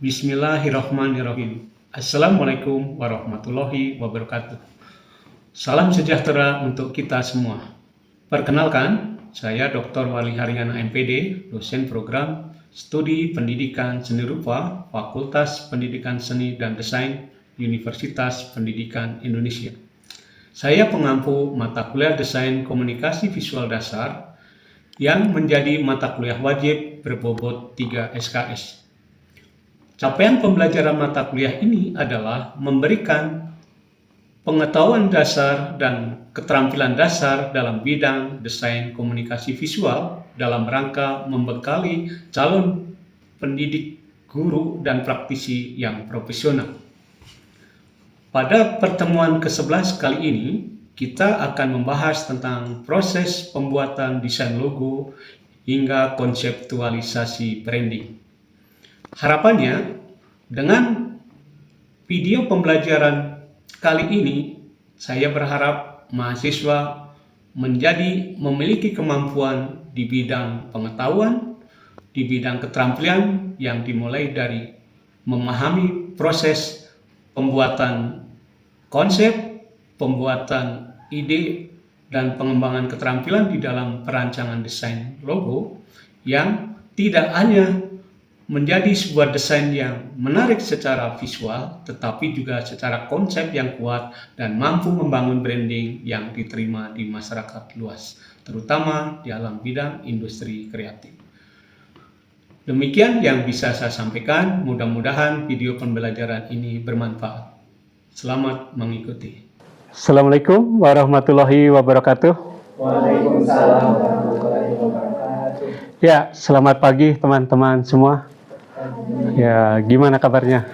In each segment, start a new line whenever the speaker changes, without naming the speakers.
Bismillahirrahmanirrahim. Assalamualaikum warahmatullahi wabarakatuh. Salam sejahtera untuk kita semua. Perkenalkan, saya Dr. Wali Haryana MPD, dosen program Studi Pendidikan Seni Rupa, Fakultas Pendidikan Seni dan Desain, Universitas Pendidikan Indonesia. Saya pengampu mata kuliah Desain Komunikasi Visual Dasar yang menjadi mata kuliah wajib berbobot 3 SKS. Capaian pembelajaran mata kuliah ini adalah memberikan pengetahuan dasar dan keterampilan dasar dalam bidang desain komunikasi visual dalam rangka membekali calon pendidik, guru, dan praktisi yang profesional. Pada pertemuan ke-11 kali ini, kita akan membahas tentang proses pembuatan desain logo hingga konseptualisasi branding. Harapannya, dengan video pembelajaran kali ini, saya berharap mahasiswa memiliki kemampuan di bidang pengetahuan, di bidang keterampilan yang dimulai dari memahami proses pembuatan konsep, pembuatan ide, dan pengembangan keterampilan di dalam perancangan desain logo yang tidak hanya menjadi sebuah desain yang menarik secara visual, tetapi juga secara konsep yang kuat dan mampu membangun branding yang diterima di masyarakat luas, terutama di dalam bidang industri kreatif. Demikian yang bisa saya sampaikan, mudah-mudahan video pembelajaran ini bermanfaat. Selamat mengikuti.
Assalamualaikum warahmatullahi wabarakatuh.
Waalaikumsalam warahmatullahi wabarakatuh.
Ya, selamat pagi teman-teman semua. Ya, gimana kabarnya?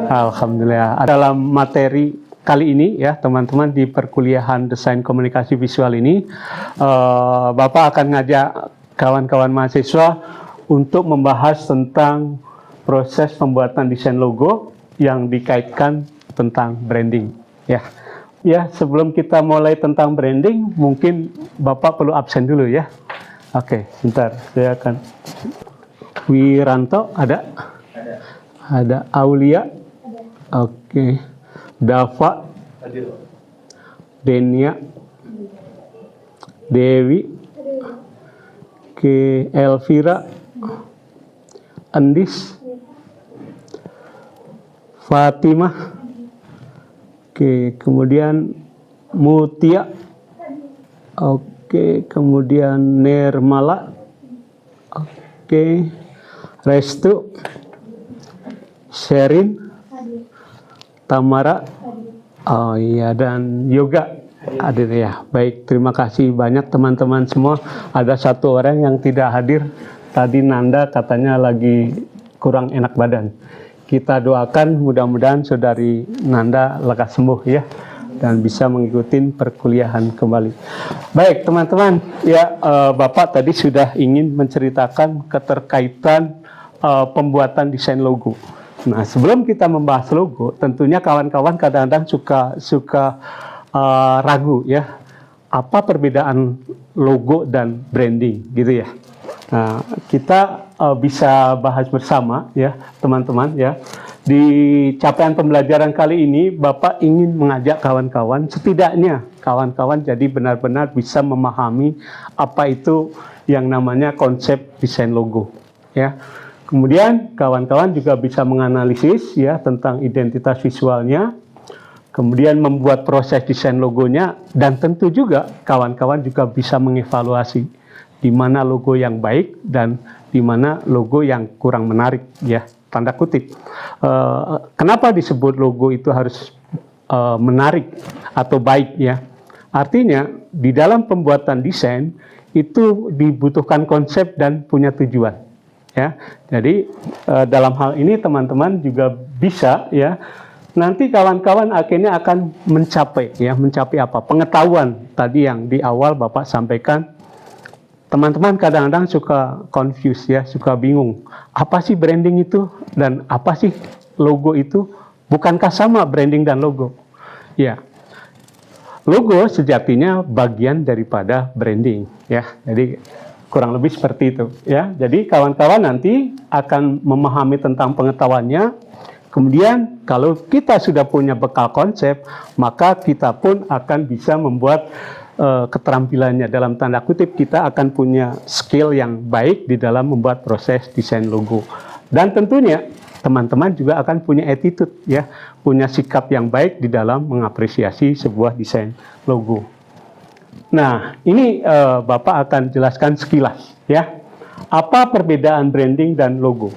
Alhamdulillah. Dalam materi kali ini ya teman-teman di perkuliahan Desain Komunikasi Visual ini, Bapak akan ngajak kawan-kawan mahasiswa untuk membahas tentang proses pembuatan desain logo yang dikaitkan tentang branding. Ya, sebelum kita mulai tentang branding, mungkin Bapak perlu absen dulu ya. Oke, sebentar, saya akan. Wiranto ada? Ada. Aulia? Oke. Dava? Denia? Dewi? Oke. Elvira? Andis? Fatimah? Oke. Kemudian Mutia? Oke. Kemudian Nermala? Oke. Restu, Sherin, Tamara, oh iya, dan Yoga hadir ya. Baik, terima kasih banyak teman-teman semua. Ada satu orang yang tidak hadir tadi, Nanda, katanya lagi kurang enak badan. Kita doakan mudah-mudahan saudari Nanda lekas sembuh ya dan bisa mengikuti perkuliahan kembali. Baik teman-teman, ya Bapak tadi sudah ingin menceritakan keterkaitan pembuatan desain logo. Nah, sebelum kita membahas logo, tentunya kawan-kawan kadang-kadang suka ragu ya, apa perbedaan logo dan branding gitu ya. Nah, kita bisa bahas bersama ya teman-teman ya. Di capaian pembelajaran kali ini, Bapak ingin mengajak kawan-kawan, setidaknya kawan-kawan jadi benar-benar bisa memahami apa itu yang namanya konsep desain logo ya. Kemudian kawan-kawan juga bisa menganalisis ya tentang identitas visualnya, kemudian membuat proses desain logonya, dan tentu juga kawan-kawan juga bisa mengevaluasi di mana logo yang baik dan di mana logo yang kurang menarik ya, tanda kutip. Kenapa disebut logo itu harus menarik atau baik ya? Artinya di dalam pembuatan desain itu dibutuhkan konsep dan punya tujuan. Ya, jadi dalam hal ini teman-teman juga bisa ya, nanti kawan-kawan akhirnya akan mencapai apa? Pengetahuan tadi yang di awal Bapak sampaikan. Teman-teman kadang-kadang suka confuse ya, suka bingung. Apa sih branding itu dan apa sih logo itu? Bukankah sama branding dan logo? Ya. Logo sejatinya bagian daripada branding ya. Jadi kurang lebih seperti itu ya. Jadi kawan-kawan nanti akan memahami tentang pengetahuannya. Kemudian kalau kita sudah punya bekal konsep, maka kita pun akan bisa membuat keterampilannya. Dalam tanda kutip, kita akan punya skill yang baik di dalam membuat proses desain logo. Dan tentunya teman-teman juga akan punya attitude ya, punya sikap yang baik di dalam mengapresiasi sebuah desain logo. Nah, ini Bapak akan jelaskan sekilas ya. Apa perbedaan branding dan logo?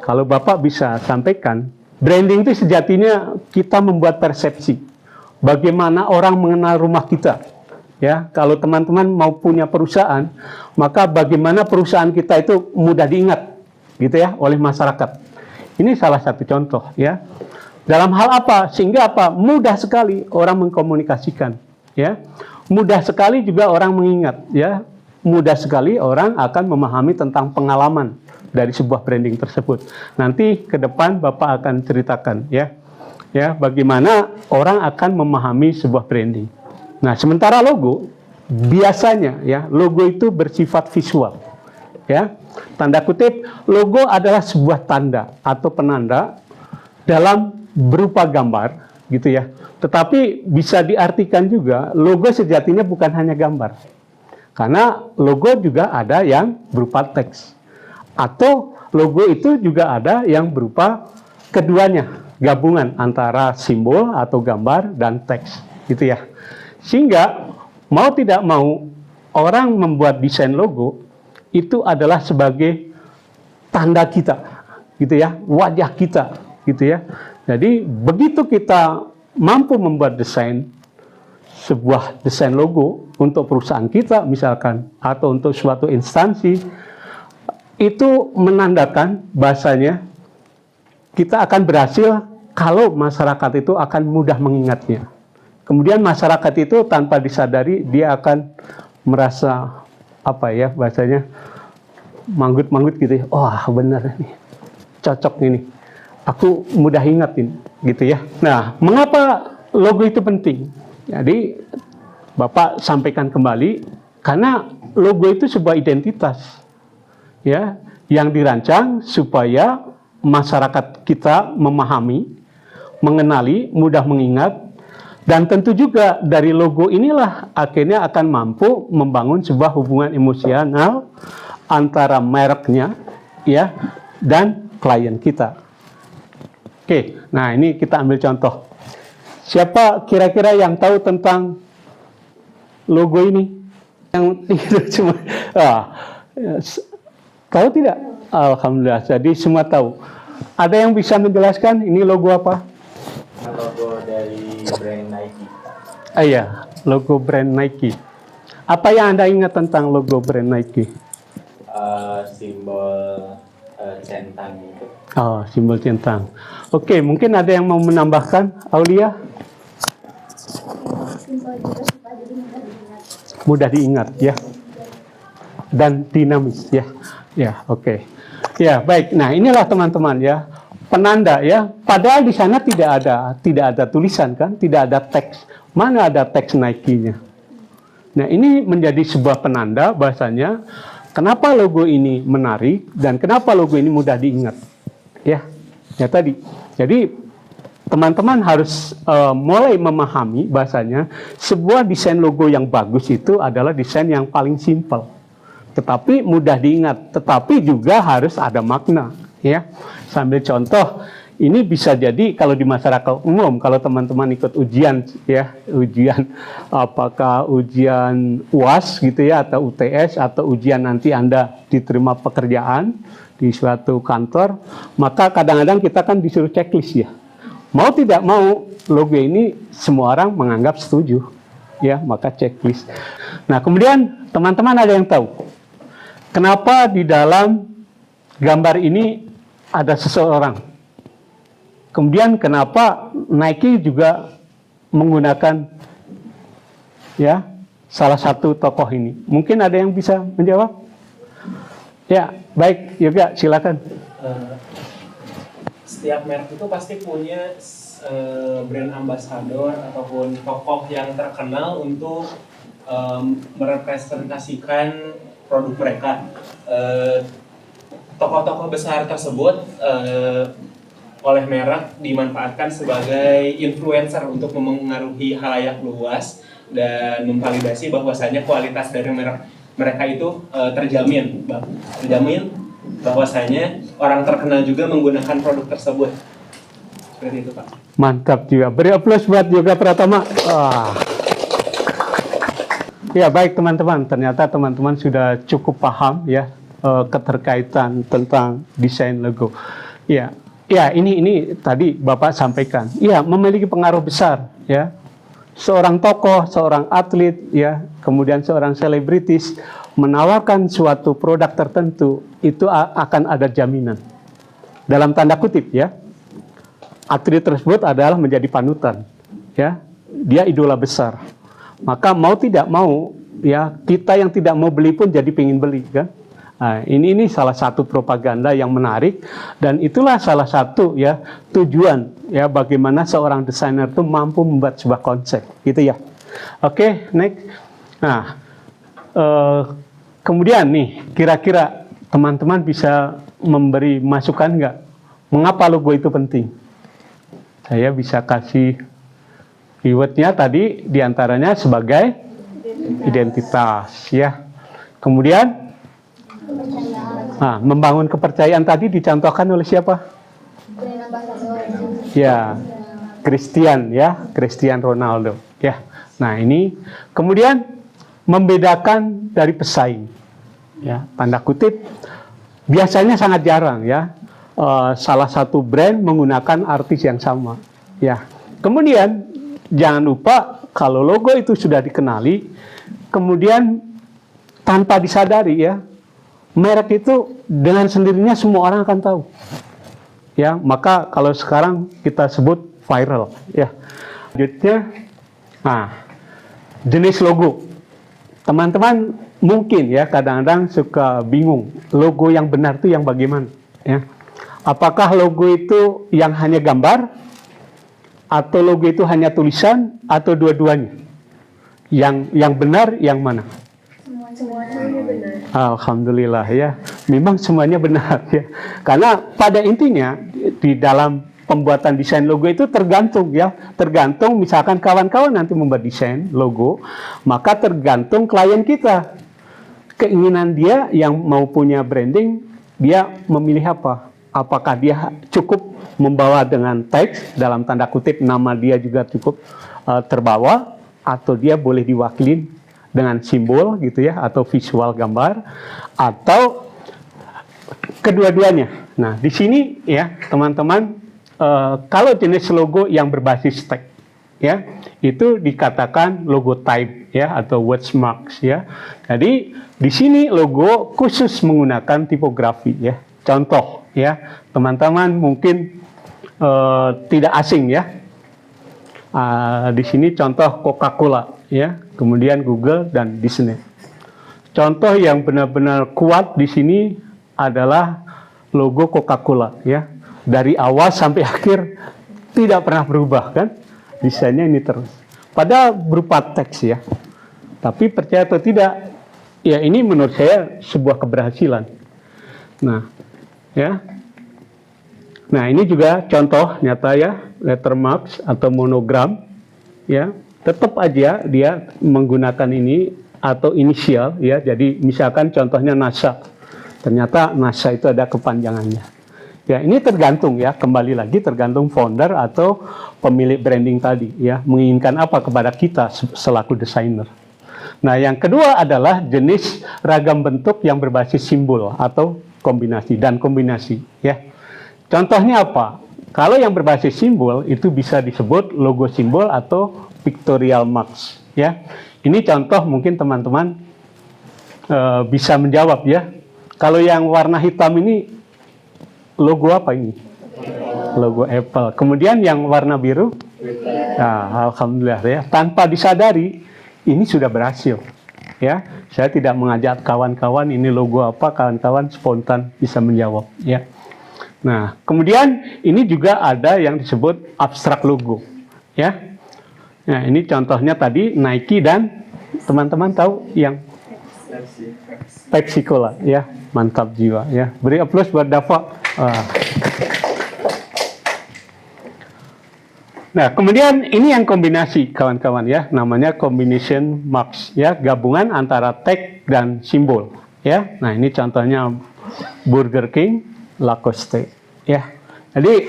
Kalau Bapak bisa sampaikan, branding itu sejatinya kita membuat persepsi. Bagaimana orang mengenal rumah kita. Ya, kalau teman-teman mau punya perusahaan, maka bagaimana perusahaan kita itu mudah diingat gitu ya oleh masyarakat. Ini salah satu contoh ya. Dalam hal apa? Sehingga apa? Mudah sekali orang mengkomunikasikan ya. Mudah sekali juga orang mengingat ya. Mudah sekali orang akan memahami tentang pengalaman dari sebuah branding tersebut. Nanti ke depan Bapak akan ceritakan ya. Ya, bagaimana orang akan memahami sebuah branding. Nah, sementara logo biasanya ya, logo itu bersifat visual. Ya. Tanda kutip, logo adalah sebuah tanda atau penanda dalam berupa gambar gitu ya. Tetapi bisa diartikan juga logo sejatinya bukan hanya gambar. Karena logo juga ada yang berupa teks. Atau logo itu juga ada yang berupa keduanya, gabungan antara simbol atau gambar dan teks gitu ya. Sehingga mau tidak mau orang membuat desain logo itu adalah sebagai tanda kita gitu ya, wajah kita gitu ya. Jadi begitu kita mampu membuat sebuah desain logo untuk perusahaan kita misalkan, atau untuk suatu instansi, itu menandakan bahasanya kita akan berhasil kalau masyarakat itu akan mudah mengingatnya. Kemudian masyarakat itu tanpa disadari dia akan merasa apa ya bahasanya manggut-manggut gitu ya. Wah benar nih, cocok ini. Aku mudah ingatin gitu ya. Nah, mengapa logo itu penting? Jadi Bapak sampaikan kembali karena logo itu sebuah identitas ya yang dirancang supaya masyarakat kita memahami, mengenali, mudah mengingat, dan tentu juga dari logo inilah akhirnya akan mampu membangun sebuah hubungan emosional antara mereknya ya dan klien kita. Oke, nah ini kita ambil contoh. Siapa kira-kira yang tahu tentang logo ini? Yang itu cuma tahu tidak? Alhamdulillah. Jadi semua tahu. Ada yang bisa menjelaskan ini logo apa?
Logo dari brand Nike.
Iya, logo brand Nike. Apa yang Anda ingat tentang logo brand Nike?
Simbol centang itu.
Oh, simbol centang. Oke, mungkin ada yang mau menambahkan, Aulia?
Simpel juga supaya jadi mudah diingat.
Mudah diingat ya. Dan dinamis ya. Ya, oke. Ya, baik. Nah, inilah teman-teman ya. Penanda ya. Padahal di sana tidak ada tulisan kan, tidak ada teks. Mana ada teks Nike-nya? Nah, ini menjadi sebuah penanda bahasanya kenapa logo ini menarik dan kenapa logo ini mudah diingat. Ya tadi. Jadi teman-teman harus mulai memahami bahasanya sebuah desain logo yang bagus itu adalah desain yang paling simpel, tetapi mudah diingat, tetapi juga harus ada makna. Ya, sambil contoh, ini bisa jadi kalau di masyarakat umum, kalau teman-teman ikut ujian, ya ujian apakah ujian UAS gitu ya, atau UTS, atau ujian nanti Anda diterima pekerjaan di suatu kantor, maka kadang-kadang kita kan disuruh checklist ya. Mau tidak mau logo ini semua orang menganggap setuju, ya maka checklist. Nah kemudian teman-teman ada yang tahu kenapa di dalam gambar ini ada seseorang? Kemudian kenapa Nike juga menggunakan ya salah satu tokoh ini? Mungkin ada yang bisa menjawab? Ya, baik, Yoga, silakan.
Setiap merek itu pasti punya brand ambassador ataupun tokoh yang terkenal untuk merepresentasikan produk mereka. Tokoh-tokoh besar tersebut oleh merek dimanfaatkan sebagai influencer untuk memengaruhi halayak luas dan memvalidasi bahwasanya kualitas dari mereka itu terjamin bahwasanya orang terkenal juga menggunakan produk tersebut. Seperti itu, Pak.
Mantap juga. Beri aplaus buat Yoga Pratama. Ya, baik teman-teman. Ternyata teman-teman sudah cukup paham ya keterkaitan tentang desain logo. Ya, ini tadi Bapak sampaikan. Ya, memiliki pengaruh besar ya. Seorang tokoh, seorang atlet ya, kemudian seorang selebritis menawarkan suatu produk tertentu, itu akan ada jaminan. Dalam tanda kutip ya. Atlet tersebut adalah menjadi panutan ya. Dia idola besar. Maka mau tidak mau ya, kita yang tidak mau beli pun jadi pengen beli kan. Nah, ini salah satu propaganda yang menarik, dan itulah salah satu ya tujuan ya bagaimana seorang desainer itu mampu membuat sebuah konsep gitu ya. Oke, next. Nah, kemudian nih kira-kira teman-teman bisa memberi masukan nggak mengapa logo itu penting? Saya bisa kasih keywordnya tadi diantaranya sebagai identitas ya. Kemudian membangun kepercayaan tadi dicontohkan oleh siapa? Ya, Cristiano Ronaldo ya. Nah, ini kemudian membedakan dari pesaing ya, tanda kutip biasanya sangat jarang ya. Salah satu brand menggunakan artis yang sama ya. Kemudian jangan lupa kalau logo itu sudah dikenali, kemudian tanpa disadari ya, merek itu dengan sendirinya semua orang akan tahu ya. Maka kalau sekarang kita sebut viral ya. Selanjutnya, jenis logo. Teman-teman mungkin ya kadang-kadang suka bingung logo yang benar itu yang bagaimana ya. Apakah logo itu yang hanya gambar, atau logo itu hanya tulisan, atau dua-duanya? Yang benar yang mana?
Semuanya benar.
Alhamdulillah ya, memang semuanya benar ya. Karena pada intinya di dalam pembuatan desain logo itu tergantung ya, tergantung misalkan kawan-kawan nanti membuat desain logo, maka tergantung klien kita, keinginan dia yang mau punya branding, dia memilih apa? Apakah dia cukup membawa dengan teks dalam tanda kutip nama dia juga cukup terbawa, atau dia boleh diwakili dengan simbol gitu ya, atau visual gambar, atau kedua-duanya. Nah, di sini ya teman-teman, kalau jenis logo yang berbasis teks ya, itu dikatakan logo type ya, atau wordsmarks ya. Jadi di sini logo khusus menggunakan tipografi ya. Contoh ya, teman-teman mungkin tidak asing ya. Di sini contoh Coca-Cola ya, kemudian Google dan Disney. Contoh yang benar-benar kuat di sini adalah logo Coca-Cola ya. Dari awal sampai akhir tidak pernah berubah kan, desainnya ini terus. Padahal berupa teks ya. Tapi percaya atau tidak, ya ini menurut saya sebuah keberhasilan. Nah, ya. Nah, ini juga contoh nyata ya, lettermarks atau monogram ya. Tetap aja dia menggunakan ini atau inisial ya. Jadi misalkan contohnya NASA. Ternyata NASA itu ada kepanjangannya. Ya, ini tergantung ya, kembali lagi tergantung founder atau pemilik branding tadi ya, menginginkan apa kepada kita selaku desainer. Nah, yang kedua adalah jenis ragam bentuk yang berbasis simbol atau kombinasi ya. Contohnya apa? Kalau yang berbasis simbol itu bisa disebut logo simbol atau pictorial marks ya. Ini contoh mungkin teman-teman bisa menjawab ya. Kalau yang warna hitam ini logo apa ini? Logo Apple. Kemudian yang warna biru? Nah, alhamdulillah ya. Tanpa disadari ini sudah berhasil ya. Saya tidak mengajak kawan-kawan ini logo apa, kawan-kawan spontan bisa menjawab ya. Nah, kemudian ini juga ada yang disebut abstrak logo ya. Nah, ini contohnya tadi Nike dan teman-teman tahu yang Pepsi-Cola, ya, mantap jiwa, ya. Beri aplaus buat Dava. Wah. Nah, kemudian ini yang kombinasi, kawan-kawan, ya, namanya combination marks, ya, gabungan antara tag dan simbol, ya. Nah, ini contohnya Burger King, Lacoste, ya. Jadi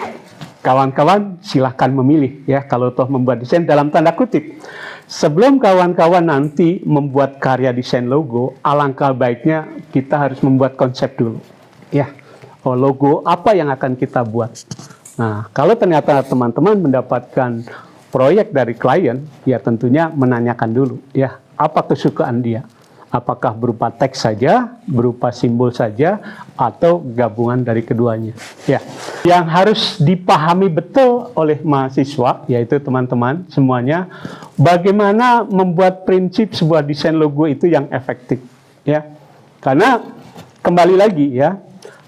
kawan-kawan silahkan memilih, ya, kalau toh membuat desain dalam tanda kutip. Sebelum kawan-kawan nanti membuat karya desain logo, alangkah baiknya kita harus membuat konsep dulu, ya. Oh, logo apa yang akan kita buat? Nah, kalau ternyata teman-teman mendapatkan proyek dari klien, ya tentunya menanyakan dulu, ya, apa kesukaan dia. Apakah berupa teks saja, berupa simbol saja, atau gabungan dari keduanya. Ya, yang harus dipahami betul oleh mahasiswa, yaitu teman-teman semuanya, bagaimana membuat prinsip sebuah desain logo itu yang efektif. Ya, karena kembali lagi, ya,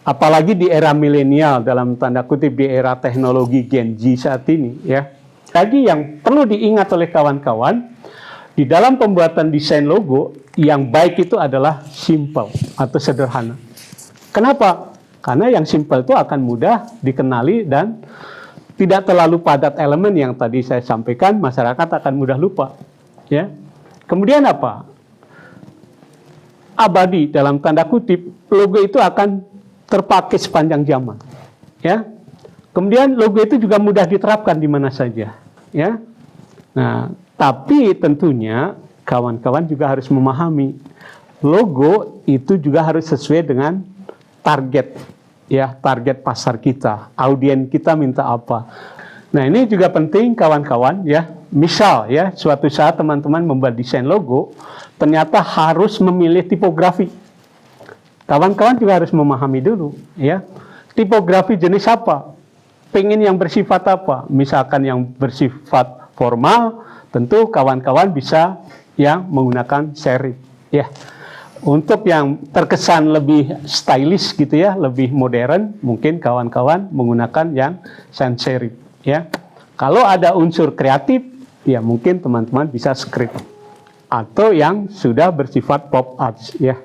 apalagi di era milenial, dalam tanda kutip di era teknologi Gen Z saat ini, ya. Lagi yang perlu diingat oleh kawan-kawan, di dalam pembuatan desain logo, yang baik itu adalah simple atau sederhana. Kenapa? Karena yang simple itu akan mudah dikenali dan tidak terlalu padat elemen yang tadi saya sampaikan, masyarakat akan mudah lupa. Ya. Kemudian apa? Abadi dalam tanda kutip, logo itu akan terpakai sepanjang zaman. Ya. Kemudian logo itu juga mudah diterapkan di mana saja. Ya. Nah, tapi tentunya kawan-kawan juga harus memahami logo itu juga harus sesuai dengan target, ya, target pasar kita, audiens kita minta apa. Nah, ini juga penting kawan-kawan, ya. Misal, ya, suatu saat teman-teman membuat desain logo, ternyata harus memilih tipografi. Kawan-kawan juga harus memahami dulu, ya, tipografi jenis apa, pengen yang bersifat apa. Misalkan yang bersifat formal, tentu kawan-kawan bisa yang menggunakan serif, ya. Untuk yang terkesan lebih stylish gitu, ya, lebih modern, mungkin kawan-kawan menggunakan yang sans serif, ya. Kalau ada unsur kreatif, ya mungkin teman-teman bisa script atau yang sudah bersifat pop art, ya.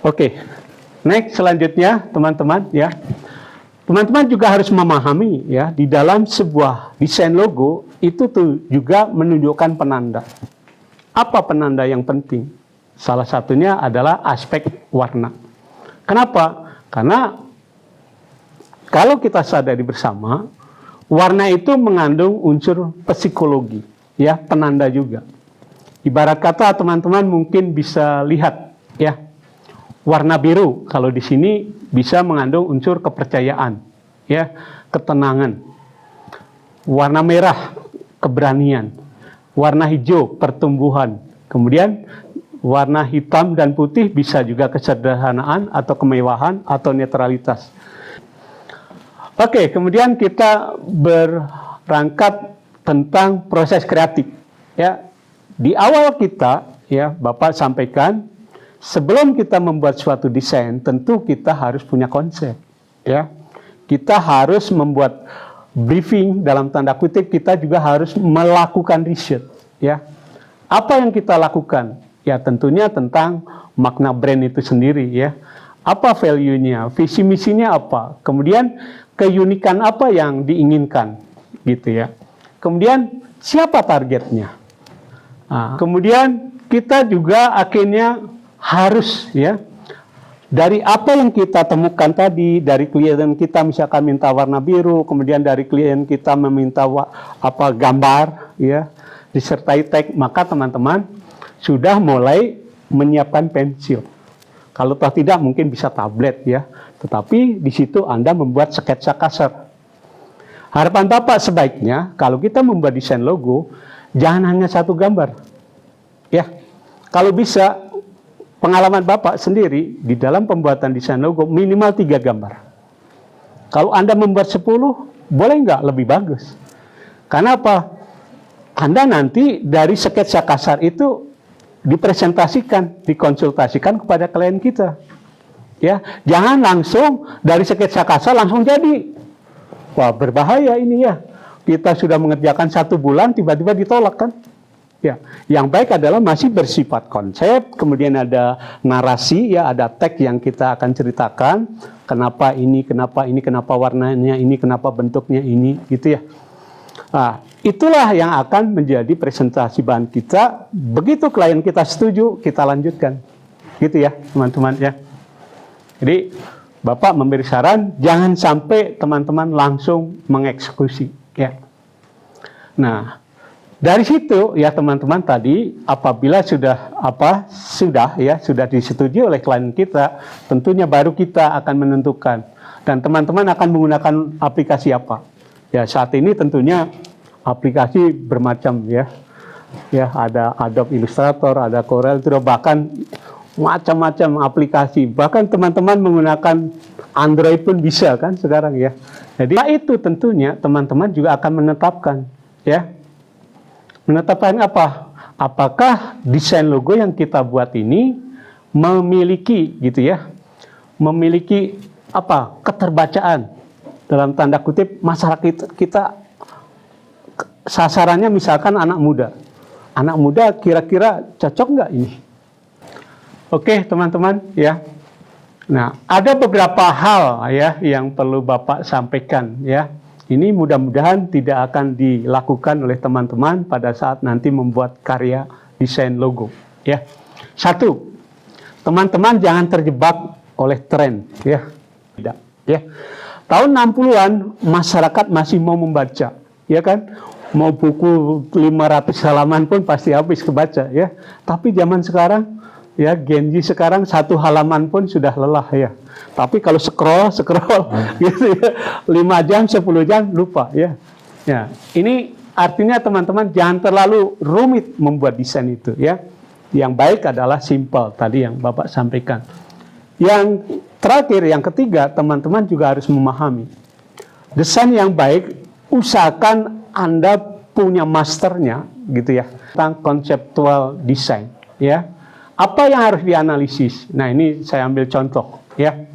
Oke, next selanjutnya teman-teman, ya. Teman-teman juga harus memahami, ya, di dalam sebuah desain logo itu tuh juga menunjukkan penanda. Apa penanda yang penting? Salah satunya adalah aspek warna. Kenapa? Karena kalau kita sadari bersama, warna itu mengandung unsur psikologi, ya, penanda juga. Ibarat kata teman-teman mungkin bisa lihat, ya, warna biru kalau di sini bisa mengandung unsur kepercayaan, ya, ketenangan. Warna merah keberanian, warna hijau pertumbuhan. Kemudian warna hitam dan putih bisa juga kesederhanaan atau kemewahan atau netralitas. Oke, kemudian kita berangkat tentang proses kreatif, ya. Di awal kita, ya, Bapak sampaikan, sebelum kita membuat suatu desain, tentu kita harus punya konsep, ya. Kita harus membuat briefing, dalam tanda kutip, kita juga harus melakukan riset, ya. Apa yang kita lakukan? Ya, tentunya tentang makna brand itu sendiri, ya. Apa value-nya, visi misinya apa, kemudian keunikan apa yang diinginkan, gitu, ya. Kemudian siapa targetnya? Nah, kemudian kita juga akhirnya harus, ya, dari apa yang kita temukan tadi, dari klien kita misalkan minta warna biru, kemudian dari klien kita meminta gambar, ya, disertai tag, maka teman-teman sudah mulai menyiapkan pensil. Kalau toh tidak mungkin bisa tablet, ya, tetapi di situ Anda membuat sketsa kasar. Harapan Bapak sebaiknya kalau kita membuat desain logo, jangan hanya satu gambar, ya. Kalau bisa, pengalaman Bapak sendiri di dalam pembuatan desain logo minimal 3 gambar. Kalau Anda membuat 10, boleh nggak lebih bagus? Karena apa? Anda nanti dari sketsa kasar itu dipresentasikan, dikonsultasikan kepada klien kita. Ya, jangan langsung dari sketsa kasar langsung jadi. Wah, berbahaya ini, ya. Kita sudah mengerjakan 1 bulan, tiba-tiba ditolak, kan? Ya, yang baik adalah masih bersifat konsep, kemudian ada narasi, ya, ada teks yang kita akan ceritakan, kenapa ini, kenapa warnanya ini, kenapa bentuknya ini, gitu ya. Nah, itulah yang akan menjadi presentasi bahan kita. Begitu klien kita setuju, kita lanjutkan, gitu ya, teman-teman ya. Jadi Bapak memberi saran, jangan sampai teman-teman langsung mengeksekusi, ya. Nah, dari situ ya teman-teman tadi, apabila sudah disetujui oleh klien kita, tentunya baru kita akan menentukan, dan teman-teman akan menggunakan aplikasi apa. Ya, saat ini tentunya aplikasi bermacam ya. Ya, ada Adobe Illustrator, ada Corel, bahkan macam-macam aplikasi. Bahkan teman-teman menggunakan Android pun bisa kan sekarang ya. Jadi itu tentunya teman-teman juga akan menetapkan ya. Menetapkan apa? Apakah desain logo yang kita buat ini memiliki gitu ya. Memiliki apa? Keterbacaan. Dalam tanda kutip masyarakat kita sasarannya misalkan anak muda. Anak muda kira-kira cocok nggak ini? Oke, teman-teman ya. Nah, ada beberapa hal ya yang perlu Bapak sampaikan ya. Ini mudah-mudahan tidak akan dilakukan oleh teman-teman pada saat nanti membuat karya desain logo ya. Satu, teman-teman jangan terjebak oleh tren ya. Tidak ya. Tahun 60-an masyarakat masih mau membaca ya kan. Mau buku 500 halaman pun pasti habis kebaca ya. Tapi zaman sekarang ya, Gen Z sekarang 1 halaman pun sudah lelah ya. Tapi kalau scroll gitu ya, 5 jam, 10 jam lupa ya. Ya, ini artinya teman-teman jangan terlalu rumit membuat desain itu ya. Yang baik adalah simple tadi yang Bapak sampaikan. Yang terakhir, yang ketiga, teman-teman juga harus memahami. Desain yang baik, usahakan Anda punya masternya gitu ya. Tentang konseptual desain ya. Apa yang harus dianalisis? Nah, ini saya ambil contoh ya.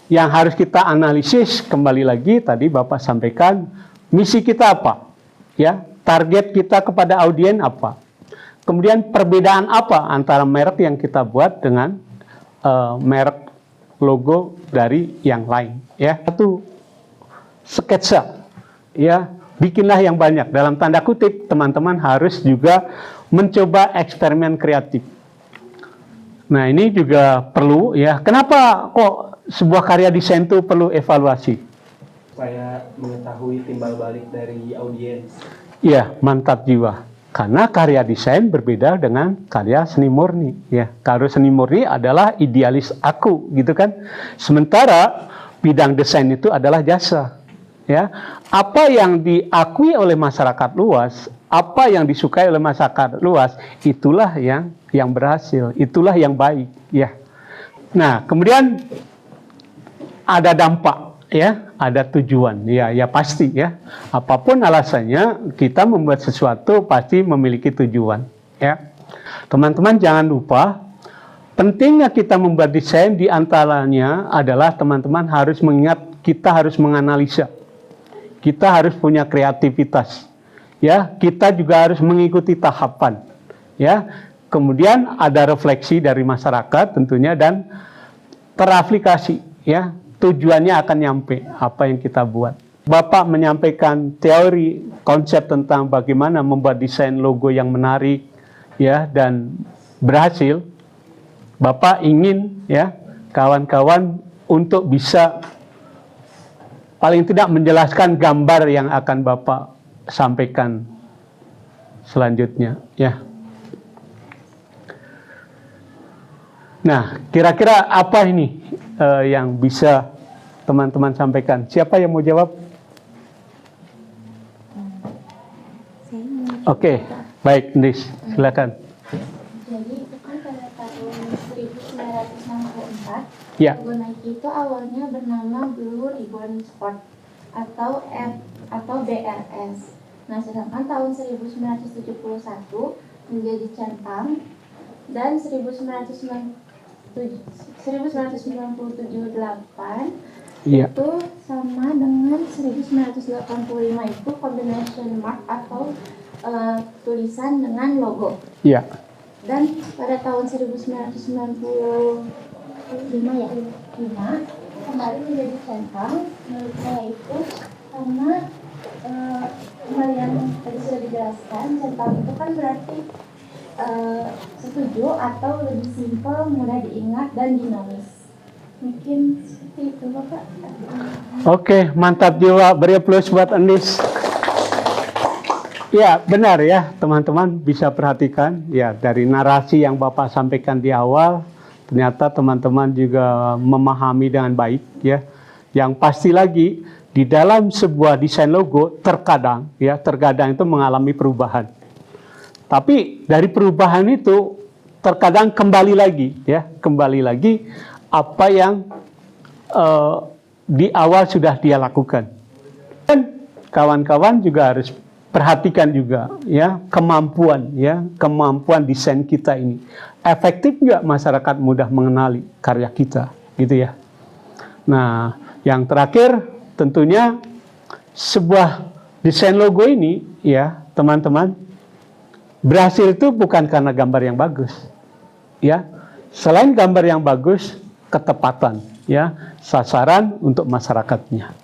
Yang harus kita analisis kembali lagi tadi Bapak sampaikan, misi kita apa? Ya, target kita kepada audiens apa? Kemudian perbedaan apa antara merek yang kita buat dengan merek logo dari yang lain ya. Satu sketsa ya, bikinlah yang banyak. Dalam tanda kutip, teman-teman harus juga mencoba eksperimen kreatif. Nah, ini juga perlu ya. Kenapa kok sebuah karya desain itu perlu evaluasi?
Supaya mengetahui timbal balik dari audiens.
Iya, mantap jiwa. Karena karya desain berbeda dengan karya seni murni. Ya, karya seni murni adalah idealis aku, gitu kan. Sementara bidang desain itu adalah jasa. Ya, apa yang diakui oleh masyarakat luas, apa yang disukai oleh masyarakat luas, itulah yang berhasil, itulah yang baik, ya. Nah, kemudian ada dampak, ya, ada tujuan, ya pasti, ya. Apapun alasannya, kita membuat sesuatu pasti memiliki tujuan, ya. Teman-teman jangan lupa, pentingnya kita membuat desain diantaranya adalah teman-teman harus mengingat kita harus menganalisa. Kita harus punya kreativitas, ya. Kita juga harus mengikuti tahapan, ya. Kemudian ada refleksi dari masyarakat tentunya dan teraplikasi, ya. Tujuannya akan nyampe apa yang kita buat. Bapak menyampaikan teori konsep tentang bagaimana membuat desain logo yang menarik, ya, dan berhasil. Bapak ingin, ya, kawan-kawan untuk bisa paling tidak menjelaskan gambar yang akan Bapak sampaikan selanjutnya, ya. Nah, kira-kira apa ini yang bisa teman-teman sampaikan? Siapa yang mau jawab? Oke, baik, Nis, silakan.
Jadi itu kan pada tahun 1964,
Ya.
logo Nike itu awalnya bernama Blue Ribbon Sport atau BRS. Nah, sedangkan tahun 1971 menjadi centang dan 1997-8
Iya.
itu sama dengan 1985 itu combination mark atau tulisan dengan logo.
Ya.
Dan pada tahun 1995 ya, 5 kembali menjadi centang. Menurut saya itu karena kembali yang tadi sudah dijelaskan, centang itu kan berarti setuju atau lebih simpel, mudah diingat dan dinamis. Mungkin seperti itu Bapak.
Oke, mantap juga. Beri plus buat Andis. Ya, benar ya, teman-teman bisa perhatikan ya dari narasi yang Bapak sampaikan di awal, ternyata teman-teman juga memahami dengan baik ya. Yang pasti lagi di dalam sebuah desain logo terkadang itu mengalami perubahan. Tapi dari perubahan itu terkadang kembali lagi apa yang di awal sudah dia lakukan. Dan kawan-kawan juga harus perhatikan juga ya kemampuan desain kita ini. Efektif nggak masyarakat mudah mengenali karya kita, gitu ya. Nah, yang terakhir tentunya sebuah desain logo ini ya, teman-teman, berhasil itu bukan karena gambar yang bagus. Ya. Selain gambar yang bagus, ketepatan ya, sasaran untuk masyarakatnya.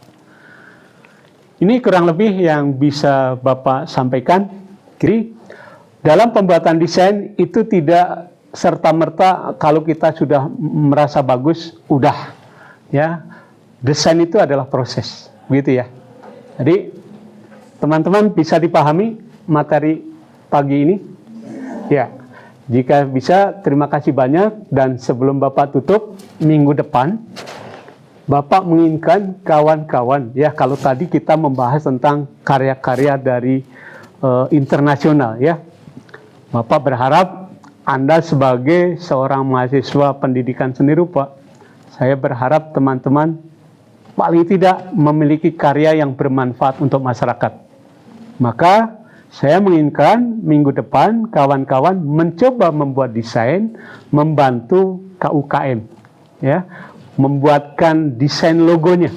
Ini kurang lebih yang bisa Bapak sampaikan. Jadi, dalam pembuatan desain itu tidak serta-merta kalau kita sudah merasa bagus, udah. Ya, desain itu adalah proses, begitu ya. Jadi, teman-teman bisa dipahami materi pagi ini? Ya, jika bisa, terima kasih banyak. Dan sebelum Bapak tutup, minggu depan, Bapak menginginkan kawan-kawan, ya kalau tadi kita membahas tentang karya-karya dari internasional ya. Bapak berharap Anda sebagai seorang mahasiswa pendidikan seni rupa, saya berharap teman-teman paling tidak memiliki karya yang bermanfaat untuk masyarakat. Maka saya menginginkan minggu depan kawan-kawan mencoba membuat desain, membantu KUKM ya, membuatkan desain logonya.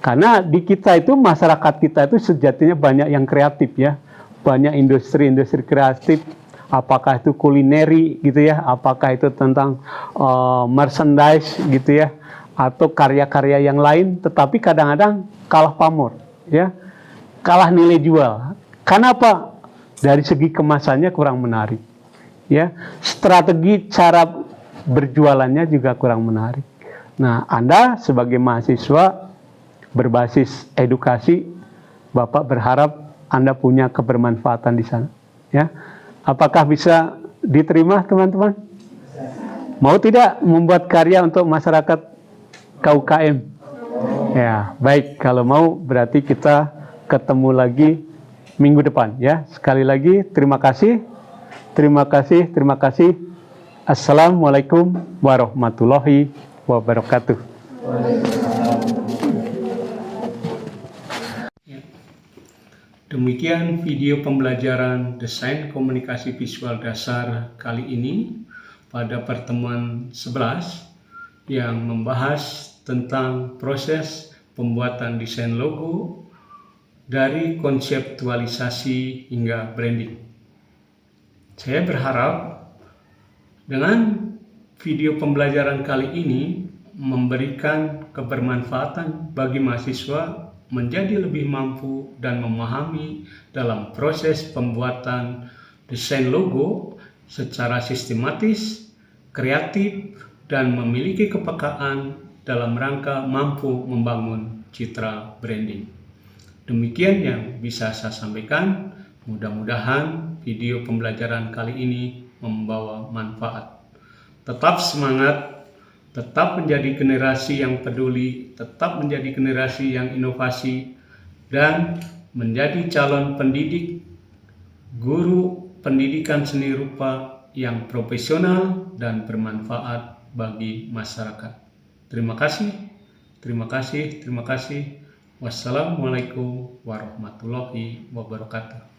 Karena di kita itu, masyarakat kita itu sejatinya banyak yang kreatif ya. Banyak industri-industri kreatif, apakah itu kulineri gitu ya, apakah itu tentang merchandise gitu ya, atau karya-karya yang lain, tetapi kadang-kadang kalah pamor ya, kalah nilai jual. Kenapa? Dari segi kemasannya kurang menarik ya, strategi cara berjualannya juga kurang menarik. Nah, Anda sebagai mahasiswa berbasis edukasi, Bapak berharap Anda punya kebermanfaatan di sana. Ya, apakah bisa diterima, teman-teman? Mau tidak membuat karya untuk masyarakat KUKM? Ya, baik. Kalau mau, berarti kita ketemu lagi minggu depan. Ya, sekali lagi terima kasih, terima kasih, terima kasih. Assalamualaikum warahmatullahi wabarakatuh.
Demikian video pembelajaran desain komunikasi visual dasar kali ini pada pertemuan 11 yang membahas tentang proses pembuatan desain logo dari konseptualisasi hingga branding. Saya berharap dengan video pembelajaran kali ini memberikan kebermanfaatan bagi mahasiswa menjadi lebih mampu dan memahami dalam proses pembuatan desain logo secara sistematis, kreatif, dan memiliki kepekaan dalam rangka mampu membangun citra branding. Demikian yang bisa saya sampaikan. Mudah-mudahan video pembelajaran kali ini membawa manfaat. Tetap semangat, tetap menjadi generasi yang peduli, tetap menjadi generasi yang inovasi, dan menjadi calon pendidik, guru pendidikan seni rupa yang profesional dan bermanfaat bagi masyarakat. Terima kasih, terima kasih, terima kasih. Wassalamualaikum warahmatullahi wabarakatuh.